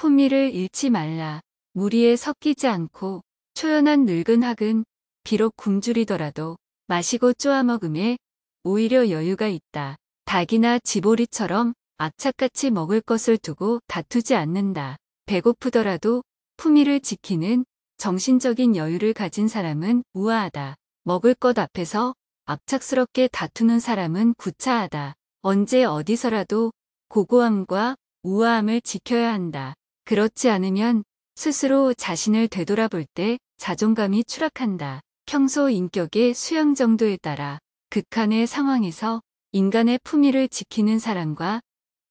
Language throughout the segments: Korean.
품위를 잃지 말라. 무리에 섞이지 않고 초연한 늙은 학은 비록 굶주리더라도 마시고 쪼아먹음에 오히려 여유가 있다. 닭이나 쥐보리처럼 악착같이 먹을 것을 두고 다투지 않는다. 배고프더라도 품위를 지키는 정신적인 여유를 가진 사람은 우아하다. 먹을 것 앞에서 악착스럽게 다투는 사람은 구차하다. 언제 어디서라도 고고함과 우아함을 지켜야 한다. 그렇지 않으면 스스로 자신을 되돌아볼 때 자존감이 추락한다. 평소 인격의 수양 정도에 따라 극한의 상황에서 인간의 품위를 지키는 사람과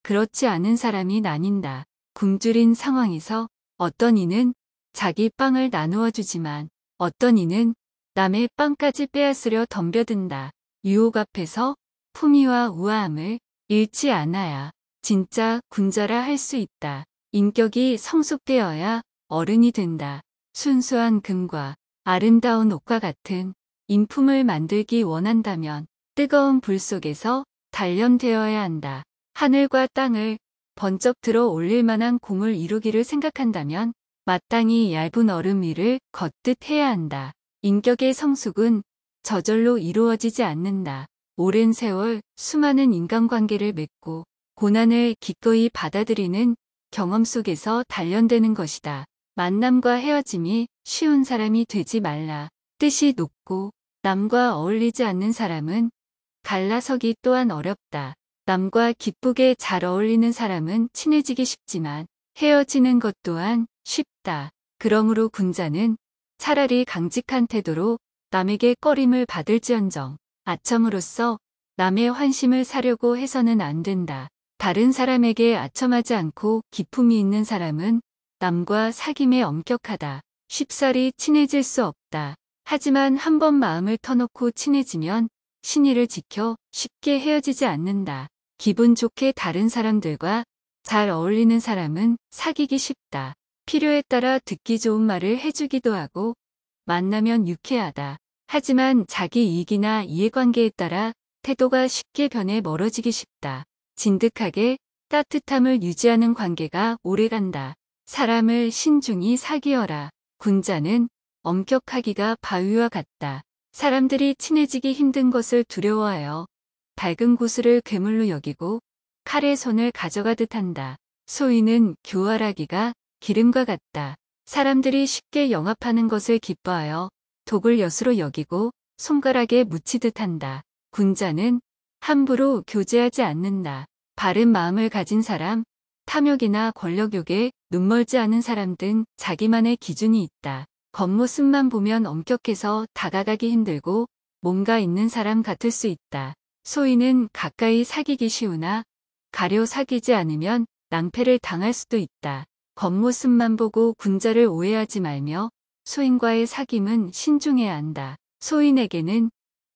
그렇지 않은 사람이 나뉜다. 굶주린 상황에서 어떤 이는 자기 빵을 나누어 주지만 어떤 이는 남의 빵까지 빼앗으려 덤벼든다. 유혹 앞에서 품위와 우아함을 잃지 않아야 진짜 군자라 할 수 있다. 인격이 성숙되어야 어른이 된다. 순수한 금과 아름다운 옷과 같은 인품을 만들기 원한다면 뜨거운 불 속에서 단련되어야 한다. 하늘과 땅을 번쩍 들어 올릴 만한 공을 이루기를 생각한다면 마땅히 얇은 얼음 위를 걷듯 해야 한다. 인격의 성숙은 저절로 이루어지지 않는다. 오랜 세월 수많은 인간관계를 맺고 고난을 기꺼이 받아들이는 경험 속에서 단련되는 것이다. 만남과 헤어짐이 쉬운 사람이 되지 말라. 뜻이 높고 남과 어울리지 않는 사람은 갈라서기 또한 어렵다. 남과 기쁘게 잘 어울리는 사람은 친해지기 쉽지만 헤어지는 것 또한 쉽다. 그러므로 군자는 차라리 강직한 태도로 남에게 꺼림을 받을지언정 아첨으로써 남의 환심을 사려고 해서는 안 된다. 다른 사람에게 아첨하지 않고 기품이 있는 사람은 남과 사귐에 엄격하다. 쉽사리 친해질 수 없다. 하지만 한번 마음을 터놓고 친해지면 신의를 지켜 쉽게 헤어지지 않는다. 기분 좋게 다른 사람들과 잘 어울리는 사람은 사귀기 쉽다. 필요에 따라 듣기 좋은 말을 해주기도 하고 만나면 유쾌하다. 하지만 자기 이익이나 이해관계에 따라 태도가 쉽게 변해 멀어지기 쉽다. 진득하게 따뜻함을 유지하는 관계가 오래간다. 사람을 신중히 사귀어라. 군자는 엄격하기가 바위와 같다. 사람들이 친해지기 힘든 것을 두려워하여 밝은 구슬을 괴물로 여기고 칼에 손을 가져가듯 한다. 소위는 교활하기가 기름과 같다. 사람들이 쉽게 영합하는 것을 기뻐하여 독을 엿으로 여기고 손가락에 묻히듯 한다. 군자는 함부로 교제하지 않는다. 바른 마음을 가진 사람, 탐욕이나 권력욕에 눈멀지 않은 사람 등 자기만의 기준이 있다. 겉모습만 보면 엄격해서 다가가기 힘들고 뭔가 있는 사람 같을 수 있다. 소인은 가까이 사귀기 쉬우나 가려 사귀지 않으면 낭패를 당할 수도 있다. 겉모습만 보고 군자를 오해하지 말며 소인과의 사귐은 신중해야 한다. 소인에게는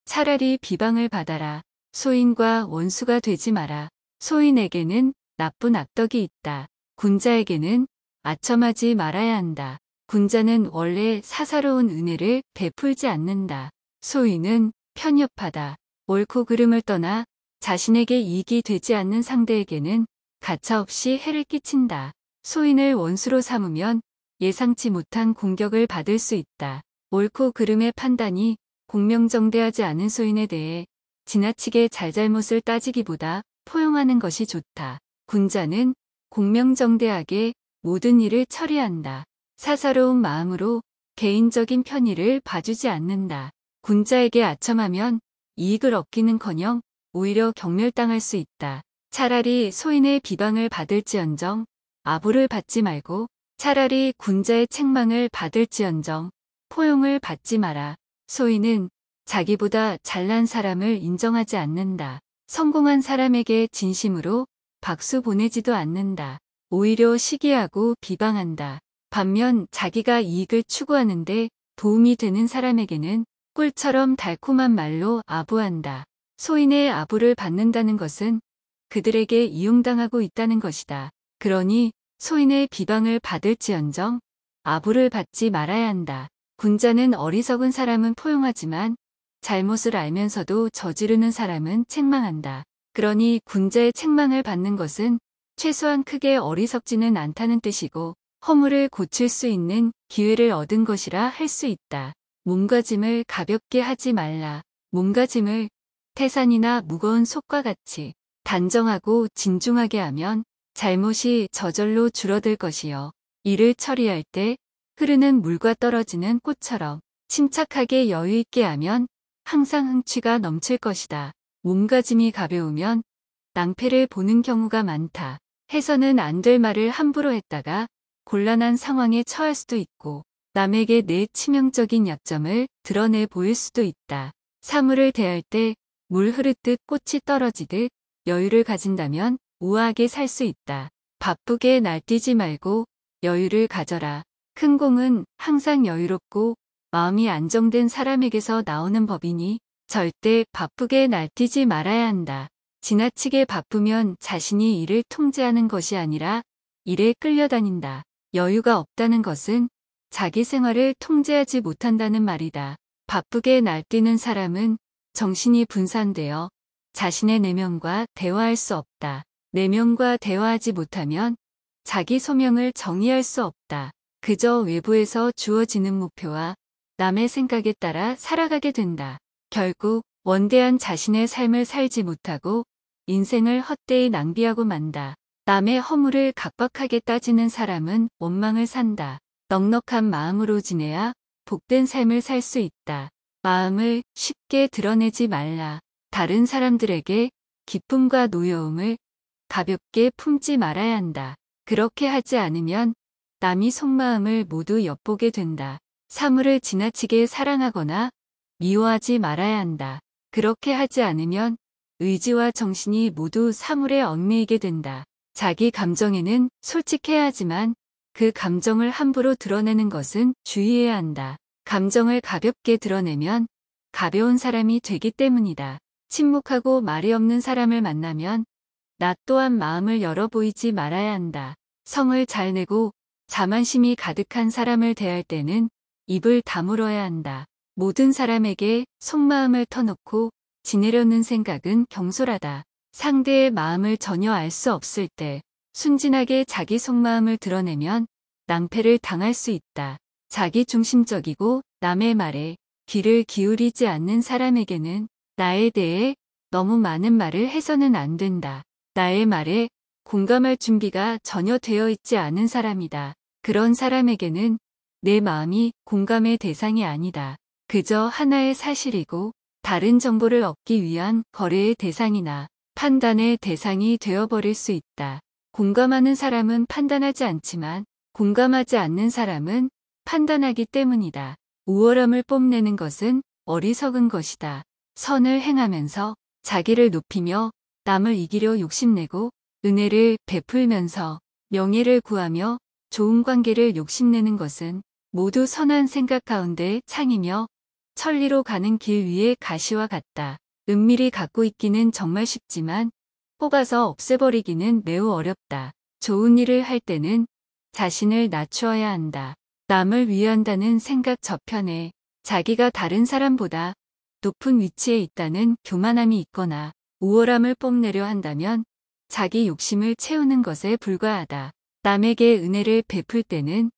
차라리 비방을 받아라. 소인과 원수가 되지 마라. 소인에게는 나쁜 악덕이 있다. 군자에게는 아첨하지 말아야 한다. 군자는 원래 사사로운 은혜를 베풀지 않는다. 소인은 편협하다. 옳고 그름을 떠나 자신에게 이익이 되지 않는 상대에게는 가차없이 해를 끼친다. 소인을 원수로 삼으면 예상치 못한 공격을 받을 수 있다. 옳고 그름의 판단이 공명정대하지 않은 소인에 대해 지나치게 잘잘못을 따지기보다 포용하는 것이 좋다. 군자는 공명정대하게 모든 일을 처리한다. 사사로운 마음으로 개인적인 편의를 봐주지 않는다. 군자에게 아첨하면 이익을 얻기는커녕 오히려 경멸당할 수 있다. 차라리 소인의 비방을 받을지언정 아부를 받지 말고 차라리 군자의 책망을 받을지언정 포용을 받지 마라. 소인은 자기보다 잘난 사람을 인정하지 않는다. 성공한 사람에게 진심으로 박수 보내지도 않는다. 오히려 시기하고 비방한다. 반면 자기가 이익을 추구하는데 도움이 되는 사람에게는 꿀처럼 달콤한 말로 아부한다. 소인의 아부를 받는다는 것은 그들에게 이용당하고 있다는 것이다. 그러니 소인의 비방을 받을지언정 아부를 받지 말아야 한다. 군자는 어리석은 사람은 포용하지만 잘못을 알면서도 저지르는 사람은 책망한다. 그러니 군자의 책망을 받는 것은 최소한 크게 어리석지는 않다는 뜻이고 허물을 고칠 수 있는 기회를 얻은 것이라 할 수 있다. 몸가짐을 가볍게 하지 말라. 몸가짐을 태산이나 무거운 솥과 같이 단정하고 진중하게 하면 잘못이 저절로 줄어들 것이요. 이를 처리할 때 흐르는 물과 떨어지는 꽃처럼 침착하게 여유 있게 하면 항상 흥취가 넘칠 것이다. 몸가짐이 가벼우면 낭패를 보는 경우가 많다. 해서는 안 될 말을 함부로 했다가 곤란한 상황에 처할 수도 있고 남에게 내 치명적인 약점을 드러내 보일 수도 있다. 사물을 대할 때 물 흐르듯 꽃이 떨어지듯 여유를 가진다면 우아하게 살 수 있다. 바쁘게 날뛰지 말고 여유를 가져라. 큰 공은 항상 여유롭고 마음이 안정된 사람에게서 나오는 법이니 절대 바쁘게 날뛰지 말아야 한다. 지나치게 바쁘면 자신이 일을 통제하는 것이 아니라 일에 끌려다닌다. 여유가 없다는 것은 자기 생활을 통제하지 못한다는 말이다. 바쁘게 날뛰는 사람은 정신이 분산되어 자신의 내면과 대화할 수 없다. 내면과 대화하지 못하면 자기 소명을 정의할 수 없다. 그저 외부에서 주어지는 목표와 남의 생각에 따라 살아가게 된다. 결국 원대한 자신의 삶을 살지 못하고 인생을 헛되이 낭비하고 만다. 남의 허물을 각박하게 따지는 사람은 원망을 산다. 넉넉한 마음으로 지내야 복된 삶을 살 수 있다. 마음을 쉽게 드러내지 말라. 다른 사람들에게 기쁨과 노여움을 가볍게 품지 말아야 한다. 그렇게 하지 않으면 남이 속마음을 모두 엿보게 된다. 사물을 지나치게 사랑하거나 미워하지 말아야 한다. 그렇게 하지 않으면 의지와 정신이 모두 사물에 얽매이게 된다. 자기 감정에는 솔직해야 하지만 그 감정을 함부로 드러내는 것은 주의해야 한다. 감정을 가볍게 드러내면 가벼운 사람이 되기 때문이다. 침묵하고 말이 없는 사람을 만나면 나 또한 마음을 열어 보이지 말아야 한다. 성을 잘 내고 자만심이 가득한 사람을 대할 때는 입을 다물어야 한다. 모든 사람에게 속마음을 터놓고 지내려는 생각은 경솔하다. 상대의 마음을 전혀 알 수 없을 때 순진하게 자기 속마음을 드러내면 낭패를 당할 수 있다. 자기 중심적이고 남의 말에 귀를 기울이지 않는 사람에게는 나에 대해 너무 많은 말을 해서는 안 된다. 나의 말에 공감할 준비가 전혀 되어 있지 않은 사람이다. 그런 사람에게는 내 마음이 공감의 대상이 아니다. 그저 하나의 사실이고 다른 정보를 얻기 위한 거래의 대상이나 판단의 대상이 되어버릴 수 있다. 공감하는 사람은 판단하지 않지만 공감하지 않는 사람은 판단하기 때문이다. 우월함을 뽐내는 것은 어리석은 것이다. 선을 행하면서 자기를 높이며 남을 이기려 욕심내고 은혜를 베풀면서 명예를 구하며 좋은 관계를 욕심내는 것은 모두 선한 생각 가운데 창이며 천리로 가는 길 위의 가시와 같다. 은밀히 갖고 있기는 정말 쉽지만 뽑아서 없애버리기는 매우 어렵다. 좋은 일을 할 때는 자신을 낮추어야 한다. 남을 위한다는 생각 저편에 자기가 다른 사람보다 높은 위치에 있다는 교만함이 있거나 우월함을 뽐내려 한다면 자기 욕심을 채우는 것에 불과하다. 남에게 은혜를 베풀 때는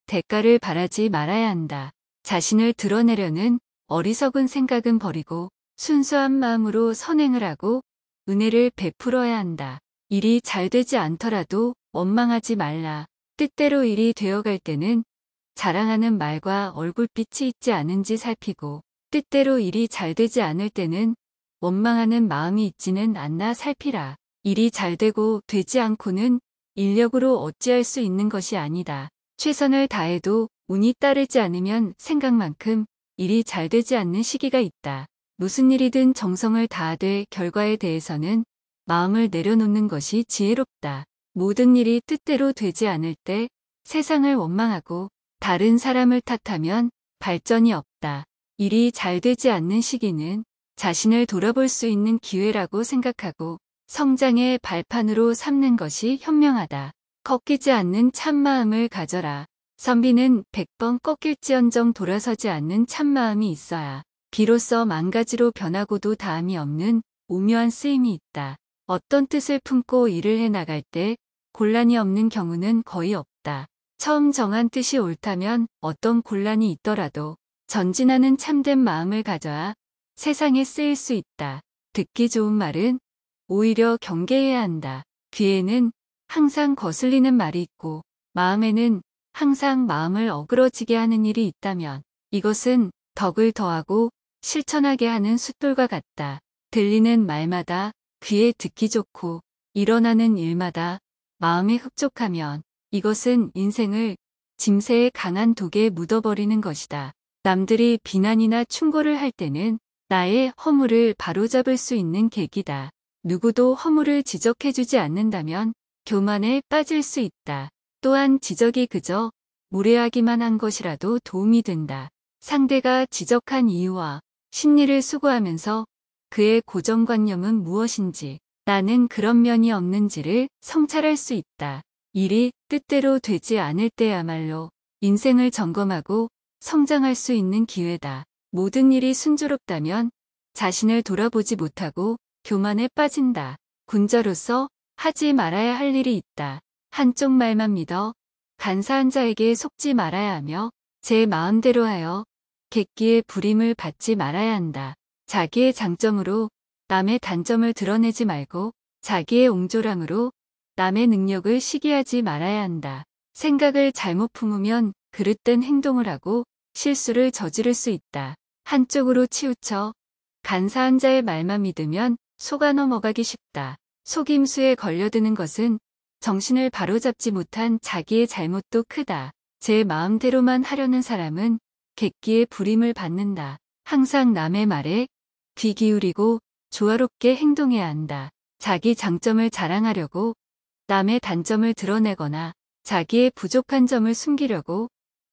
대가를 바라지 말아야 한다. 자신을 드러내려는 어리석은 생각은 버리고 순수한 마음으로 선행을 하고 은혜를 베풀어야 한다. 일이 잘 되지 않더라도 원망하지 말라. 뜻대로 일이 되어갈 때는 자랑하는 말과 얼굴빛이 있지 않은지 살피고 뜻대로 일이 잘 되지 않을 때는 원망하는 마음이 있지는 않나 살피라. 일이 잘 되고 되지 않고는 인력으로 어찌할 수 있는 것이 아니다. 최선을 다해도 운이 따르지 않으면 생각만큼 일이 잘 되지 않는 시기가 있다. 무슨 일이든 정성을 다하되 결과에 대해서는 마음을 내려놓는 것이 지혜롭다. 모든 일이 뜻대로 되지 않을 때 세상을 원망하고 다른 사람을 탓하면 발전이 없다. 일이 잘 되지 않는 시기는 자신을 돌아볼 수 있는 기회라고 생각하고 성장의 발판으로 삼는 것이 현명하다. 꺾이지 않는 참마음을 가져라. 선비는 100번 꺾일지언정 돌아서지 않는 참마음이 있어야 비로소 망가지로 변하고도 다함이 없는 오묘한 쓰임이 있다. 어떤 뜻을 품고 일을 해나갈 때 곤란이 없는 경우는 거의 없다. 처음 정한 뜻이 옳다면 어떤 곤란이 있더라도 전진하는 참된 마음을 가져야 세상에 쓰일 수 있다. 듣기 좋은 말은 오히려 경계해야 한다. 귀에는 항상 거슬리는 말이 있고 마음에는 항상 마음을 어그러지게 하는 일이 있다면 이것은 덕을 더하고 실천하게 하는 숫돌과 같다. 들리는 말마다 귀에 듣기 좋고 일어나는 일마다 마음에 흡족하면 이것은 인생을 짐새의 강한 독에 묻어버리는 것이다. 남들이 비난이나 충고를 할 때는 나의 허물을 바로잡을 수 있는 계기다. 누구도 허물을 지적해주지 않는다면 교만에 빠질 수 있다. 또한 지적이 그저 무례하기만 한 것이라도 도움이 된다. 상대가 지적한 이유와 심리를 수고하면서 그의 고정관념은 무엇인지 나는 그런 면이 없는지를 성찰할 수 있다. 일이 뜻대로 되지 않을 때야말로 인생을 점검하고 성장할 수 있는 기회다. 모든 일이 순조롭다면 자신을 돌아보지 못하고 교만에 빠진다. 군자로서 하지 말아야 할 일이 있다. 한쪽 말만 믿어 간사한 자에게 속지 말아야 하며 제 마음대로 하여 객기의 부림을 받지 말아야 한다. 자기의 장점으로 남의 단점을 드러내지 말고 자기의 옹졸함으로 남의 능력을 시기하지 말아야 한다. 생각을 잘못 품으면 그릇된 행동을 하고 실수를 저지를 수 있다. 한쪽으로 치우쳐 간사한 자의 말만 믿으면 속아 넘어가기 쉽다. 속임수에 걸려드는 것은 정신을 바로잡지 못한 자기의 잘못도 크다. 제 마음대로만 하려는 사람은 객기의 부림을 받는다. 항상 남의 말에 귀 기울이고 조화롭게 행동해야 한다. 자기 장점을 자랑하려고 남의 단점을 드러내거나 자기의 부족한 점을 숨기려고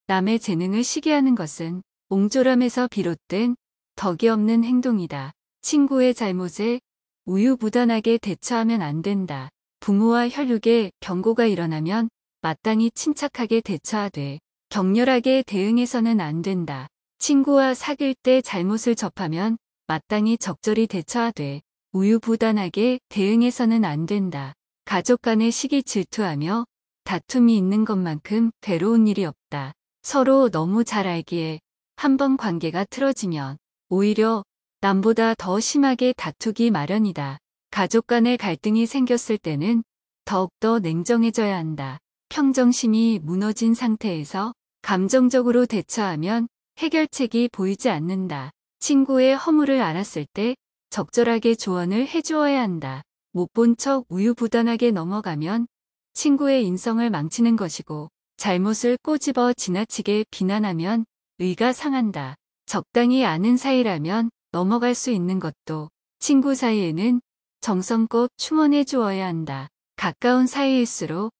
남의 재능을 시기하는 것은 옹졸함에서 비롯된 덕이 없는 행동이다. 친구의 잘못에 우유부단하게 대처하면 안 된다. 부모와 혈육에 병고가 일어나면 마땅히 침착하게 대처하되 격렬하게 대응해서는 안 된다. 친구와 사귈 때 잘못을 접하면 마땅히 적절히 대처하되 우유부단하게 대응해서는 안 된다. 가족 간의 시기 질투하며 다툼이 있는 것만큼 괴로운 일이 없다. 서로 너무 잘 알기에 한번 관계가 틀어지면 오히려 남보다 더 심하게 다투기 마련이다. 가족 간의 갈등이 생겼을 때는 더욱더 냉정해져야 한다. 평정심이 무너진 상태에서 감정적으로 대처하면 해결책이 보이지 않는다. 친구의 허물을 알았을 때 적절하게 조언을 해주어야 한다. 못 본 척 우유부단하게 넘어가면 친구의 인성을 망치는 것이고 잘못을 꼬집어 지나치게 비난하면 의가 상한다. 적당히 아는 사이라면 넘어갈 수 있는 것도 친구 사이에는 정성껏 충원해 주어야 한다. 가까운 사이일수록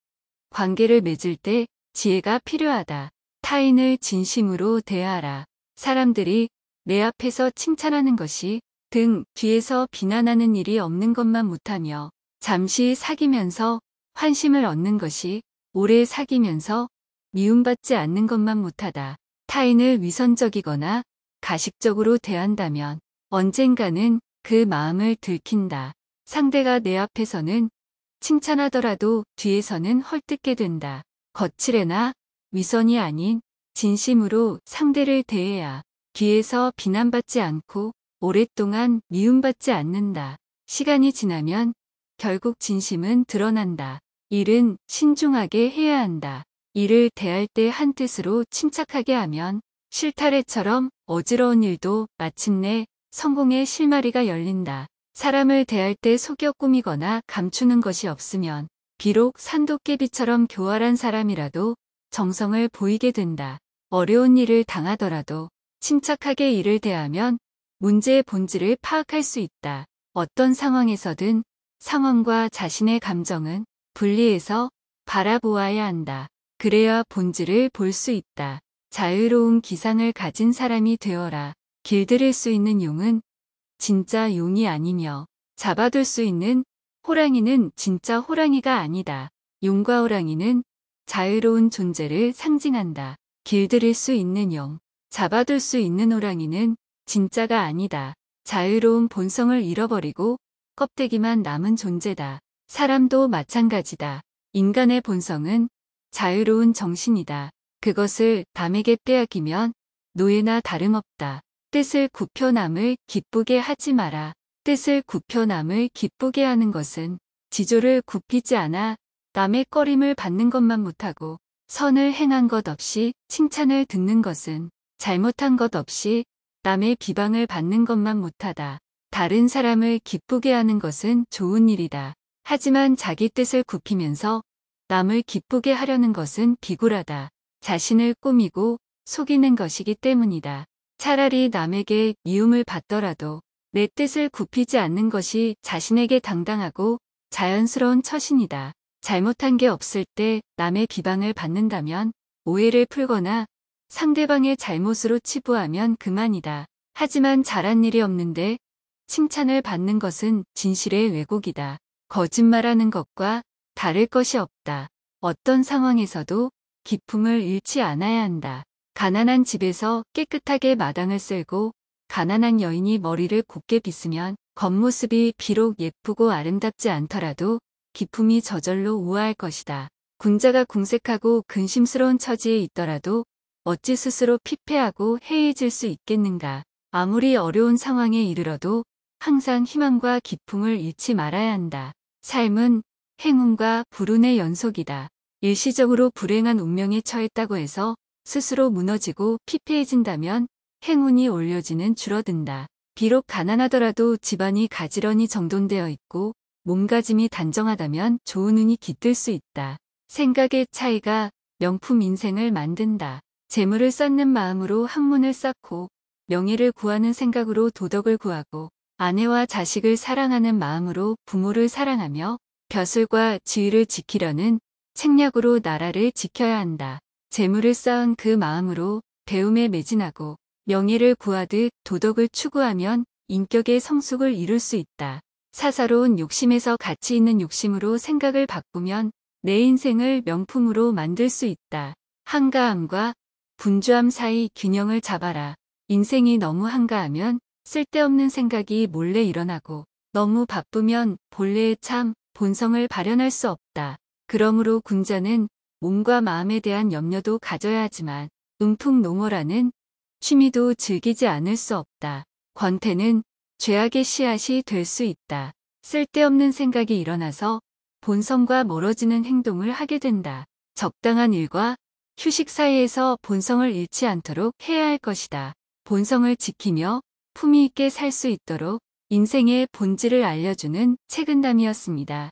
관계를 맺을 때 지혜가 필요하다. 타인을 진심으로 대하라. 사람들이 내 앞에서 칭찬하는 것이 등 뒤에서 비난하는 일이 없는 것만 못하며 잠시 사귀면서 환심을 얻는 것이 오래 사귀면서 미움받지 않는 것만 못하다. 타인을 위선적이거나 가식적으로 대한다면 언젠가는 그 마음을 들킨다. 상대가 내 앞에서는 칭찬하더라도 뒤에서는 헐뜯게 된다. 거칠애나 위선이 아닌 진심으로 상대를 대해야 뒤에서 비난받지 않고 오랫동안 미움받지 않는다. 시간이 지나면 결국 진심은 드러난다. 일은 신중하게 해야 한다. 일을 대할 때 한 뜻으로 침착하게 하면 실타래처럼 어지러운 일도 마침내 성공의 실마리가 열린다. 사람을 대할 때 속여 꾸미거나 감추는 것이 없으면 비록 산도깨비처럼 교활한 사람이라도 정성을 보이게 된다. 어려운 일을 당하더라도 침착하게 일을 대하면 문제의 본질을 파악할 수 있다. 어떤 상황에서든 상황과 자신의 감정은 분리해서 바라보아야 한다. 그래야 본질을 볼 수 있다. 자유로운 기상을 가진 사람이 되어라. 길들일 수 있는 용은 진짜 용이 아니며 잡아둘 수 있는 호랑이는 진짜 호랑이가 아니다. 용과 호랑이는 자유로운 존재를 상징한다. 길들일 수 있는 용, 잡아둘 수 있는 호랑이는 진짜가 아니다. 자유로운 본성을 잃어버리고 껍데기만 남은 존재다. 사람도 마찬가지다. 인간의 본성은 자유로운 정신이다. 그것을 남에게 빼앗기면 노예나 다름없다. 뜻을 굽혀 남을 기쁘게 하지 마라. 뜻을 굽혀 남을 기쁘게 하는 것은 지조를 굽히지 않아 남의 꺼림을 받는 것만 못하고, 선을 행한 것 없이 칭찬을 듣는 것은 잘못한 것 없이 남의 비방을 받는 것만 못하다. 다른 사람을 기쁘게 하는 것은 좋은 일이다. 하지만 자기 뜻을 굽히면서 남을 기쁘게 하려는 것은 비굴하다. 자신을 꾸미고 속이는 것이기 때문이다. 차라리 남에게 미움을 받더라도 내 뜻을 굽히지 않는 것이 자신에게 당당하고 자연스러운 처신이다. 잘못한 게 없을 때 남의 비방을 받는다면 오해를 풀거나 상대방의 잘못으로 치부하면 그만이다. 하지만 잘한 일이 없는데 칭찬을 받는 것은 진실의 왜곡이다. 거짓말하는 것과 다를 것이 없다. 어떤 상황에서도 기품을 잃지 않아야 한다. 가난한 집에서 깨끗하게 마당을 쓸고 가난한 여인이 머리를 곱게 빗으면 겉모습이 비록 예쁘고 아름답지 않더라도 기품이 저절로 우아할 것이다. 군자가 궁색하고 근심스러운 처지에 있더라도 어찌 스스로 피폐하고 해이해질 수 있겠는가. 아무리 어려운 상황에 이르러도 항상 희망과 기쁨을 잃지 말아야 한다. 삶은 행운과 불운의 연속이다. 일시적으로 불행한 운명에 처했다고 해서 스스로 무너지고 피폐해진다면 행운이 올려지는 줄어든다. 비록 가난하더라도 집안이 가지런히 정돈되어 있고 몸가짐이 단정하다면 좋은 운이 깃들 수 있다. 생각의 차이가 명품 인생을 만든다. 재물을 쌓는 마음으로 학문을 쌓고 명예를 구하는 생각으로 도덕을 구하고 아내와 자식을 사랑하는 마음으로 부모를 사랑하며 벼슬과 지위를 지키려는 책략으로 나라를 지켜야 한다. 재물을 쌓은 그 마음으로 배움에 매진하고 명예를 구하듯 도덕을 추구하면 인격의 성숙을 이룰 수 있다. 사사로운 욕심에서 가치 있는 욕심으로 생각을 바꾸면 내 인생을 명품으로 만들 수 있다. 한가함과 분주함 사이 균형을 잡아라. 인생이 너무 한가하면 쓸데없는 생각이 몰래 일어나고 너무 바쁘면 본래의 참 본성을 발현할 수 없다. 그러므로 군자는 몸과 마음에 대한 염려도 가져야 하지만 음풍농어라는 취미도 즐기지 않을 수 없다. 권태는 죄악의 씨앗이 될 수 있다. 쓸데없는 생각이 일어나서 본성과 멀어지는 행동을 하게 된다. 적당한 일과 휴식 사이에서 본성을 잃지 않도록 해야 할 것이다. 본성을 지키며 품위 있게 살 수 있도록 인생의 본질을 알려주는 책은담이었습니다.